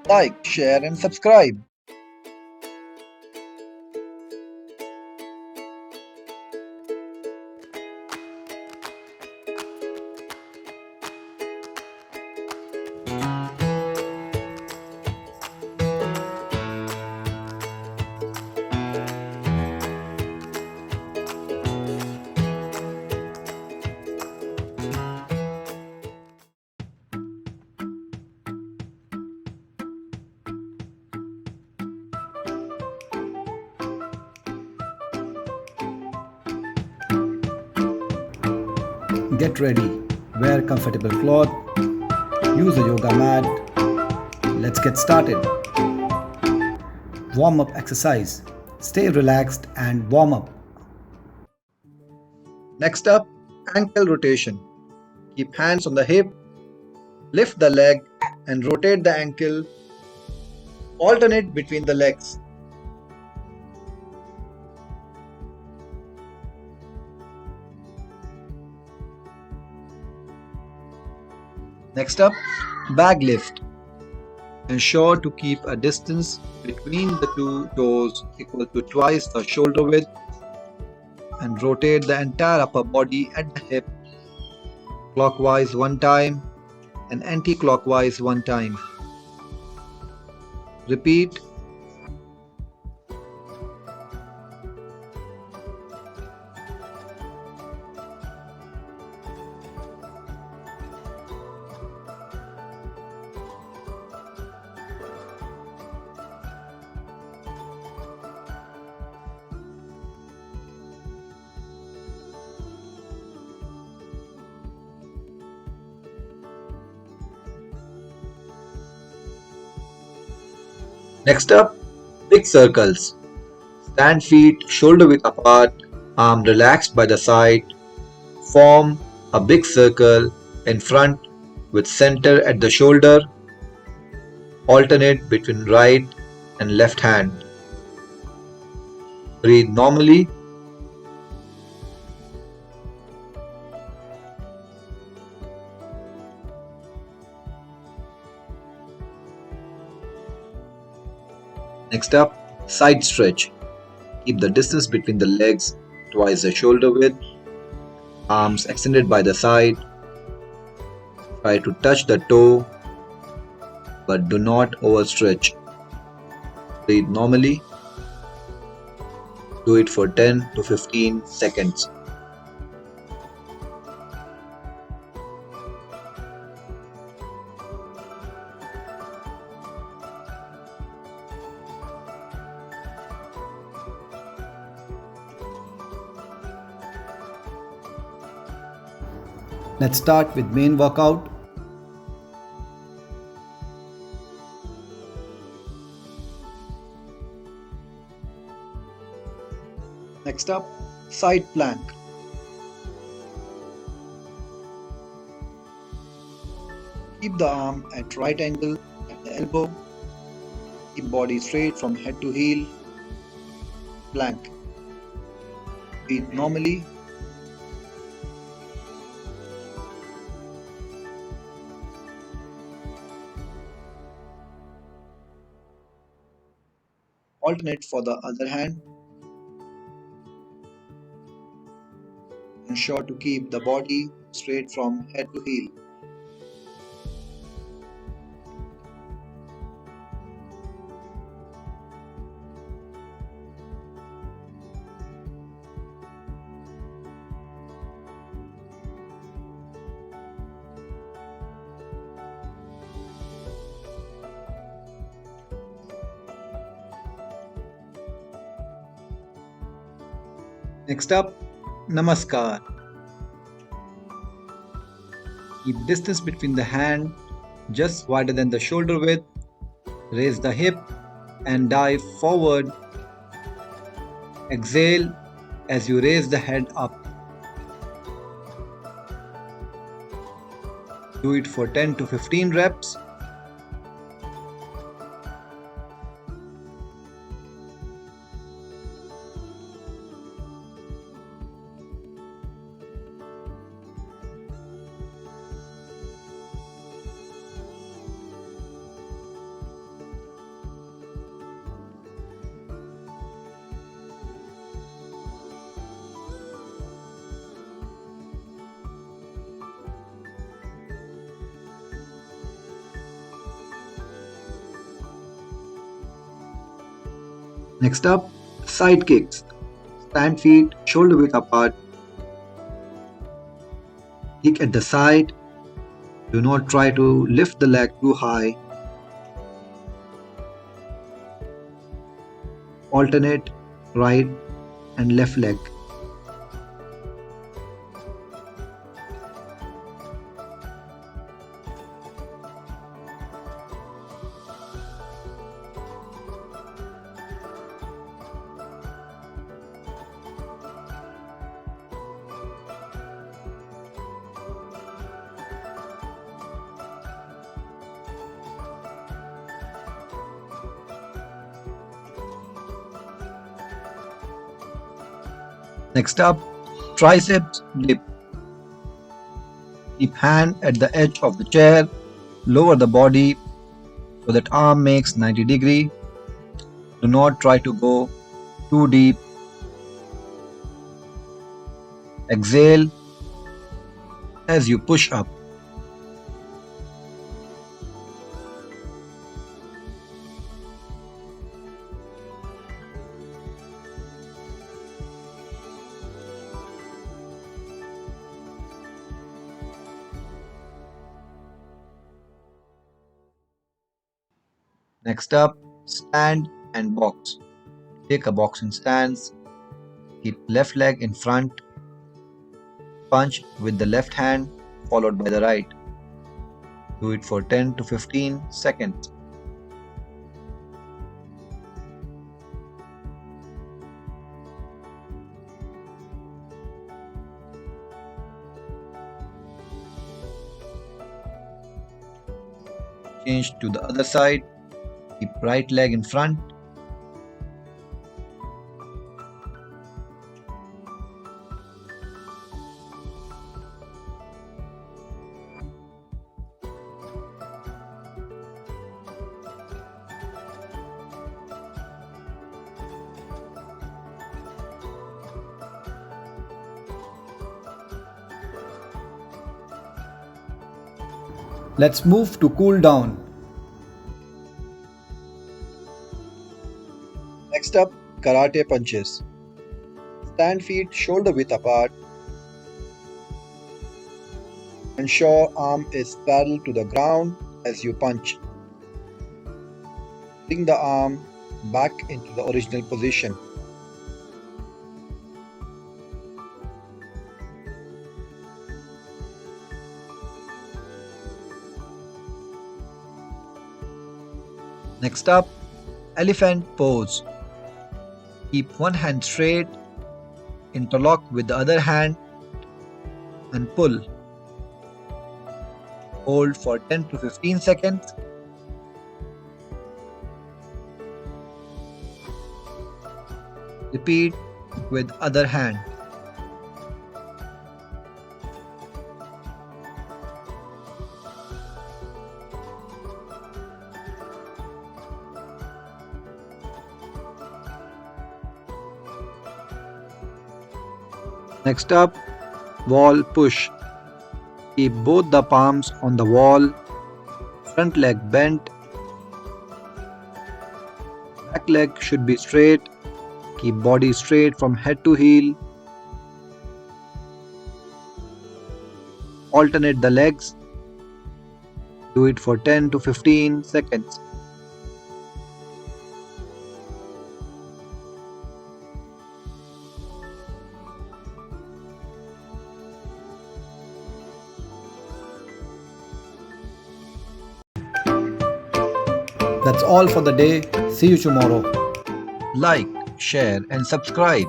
Like, share, and subscribe. Get ready, wear comfortable cloth, use a yoga mat. Let's get started. Warm up exercise. Stay relaxed and warm up. Next up, ankle rotation. Keep hands on the hip, lift the leg, and rotate the ankle. Alternate between the legs. Next up, bag lift. Ensure to keep a distance between the two toes equal to twice the shoulder width and rotate the entire upper body at the hip clockwise one time and anti-clockwise one time. Repeat. Next up, big circles. Stand feet shoulder width apart, arm relaxed by the side. Form a big circle in front with center at the shoulder. Alternate between right and left hand. Breathe normally. Next up, side stretch. Keep the distance between the legs twice the shoulder width. Arms extended by the side. Try to touch the toe but do not overstretch. Breathe normally. Do it for 10 to 15 seconds. Let's start with main workout. Next up, side plank. Keep the arm at right angle at the elbow. Keep body straight from head to heel. Plank. Breathe normally. Alternate for the other hand. Ensure to keep the body straight from head to heel. Next up, Namaskar. Keep distance between the hand just wider than the shoulder width. Raise the hip and dive forward. Exhale as you raise the head up. Do it for 10 to 15 reps. Next up, side kicks. Stand feet shoulder width apart. Kick at the side. Do not try to lift the leg too high. Alternate right and left leg. Next up, triceps dip. Keep hand at the edge of the chair. Lower the body so that arm makes 90-degree. Do not try to go too deep. Exhale as you push up. Next up, stand and box. Take a boxing stance. Keep left leg in front. Punch with the left hand followed by the right. Do it for 10 to 15 seconds. Change to the other side. Keep right leg in front. Let's move to cool down. Next up, karate punches. Stand feet shoulder width apart. Ensure arm is parallel to the ground as you punch. Bring the arm back into the original position. Next up, elephant pose. Keep one hand straight, interlock with the other hand and pull. Hold for 10 to 15 seconds. Repeat with other hand. Next up, wall push. Keep both the palms on the wall, front leg bent, back leg should be straight. Keep body straight from head to heel. Alternate the legs. Do it for 10 to 15 seconds. That's all for the day. See you tomorrow. Like, share, and subscribe.